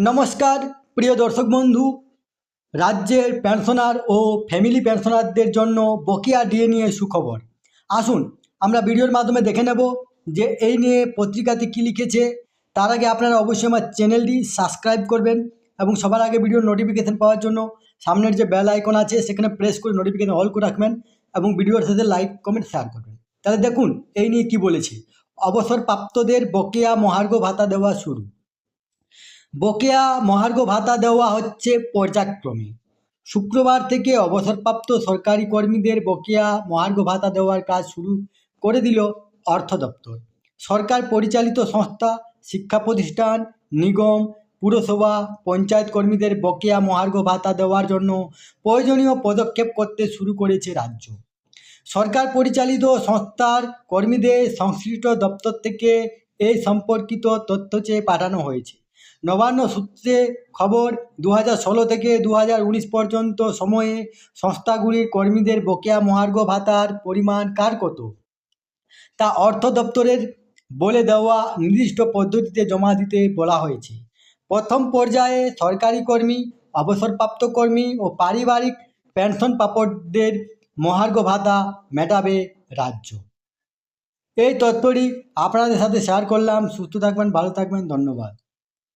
নমস্কার প্রিয় দর্শক বন্ধু। রাজ্যের পেনশনার ও ফ্যামিলি পেনশনারদের জন্য বকেয়া ডিএ নিয়ে সুখবর। আসুন আমরা ভিডিওর মাধ্যমে দেখে নেব যে এই নিয়ে পত্রিকাতে কী লিখেছে। তার আগে আপনারা অবশ্যই আমার চ্যানেলটি সাবস্ক্রাইব করবেন এবং সবার আগে ভিডিওর নোটিফিকেশান পাওয়ার জন্য সামনের যে বেল আইকন আছে সেখানে প্রেস করে নোটিফিকেশান অল করে রাখবেন এবং ভিডিওর সাথে লাইক কমেন্ট শেয়ার করবেন। তাহলে দেখুন এই নিয়ে কী বলেছে। অবসরপ্রাপ্তদের বকেয়া মহার্ঘ ভাতা দেওয়া শুরু। বকেয়া মহার্ঘ ভাতা দেওয়া হচ্ছে পর্যায়ক্রমে। শুক্রবার থেকে অবসরপ্রাপ্ত সরকারি কর্মীদের বকেয়া মহার্ঘ ভাতা দেওয়ার কাজ শুরু করে দিল অর্থ দপ্তর। সরকার পরিচালিত সংস্থা, শিক্ষা প্রতিষ্ঠান, নিগম, পুরসভা, পঞ্চায়েত কর্মীদের বকেয়া মহার্ঘ ভাতা দেওয়ার জন্য প্রয়োজনীয় পদক্ষেপ করতে শুরু করেছে রাজ্য। সরকার পরিচালিত সংস্থার কর্মীদের সংশ্লিষ্ট দপ্তর থেকে এই সম্পর্কিত তথ্য চেয়ে পাঠানো হয়েছে। নবান্ন সূত্রে খবর, 2016 থেকে 2019 পর্যন্ত সময়ে সংস্থাগুলির কর্মীদের বকেয়া মহার্ঘ ভাতার পরিমাণ কার কত তা অর্থ দপ্তরের বলে দেওয়া নির্দিষ্ট পদ্ধতিতে জমা দিতে বলা হয়েছে। প্রথম পর্যায়ে সরকারি কর্মী, অবসরপ্রাপ্ত কর্মী ও পারিবারিক পেনশন প্রাপকদের মহার্ঘ ভাতা মেটাবে রাজ্য। এই তথ্যটি আপনাদের সাথে শেয়ার করলাম। সুস্থ থাকবেন, ভালো থাকবেন, ধন্যবাদ।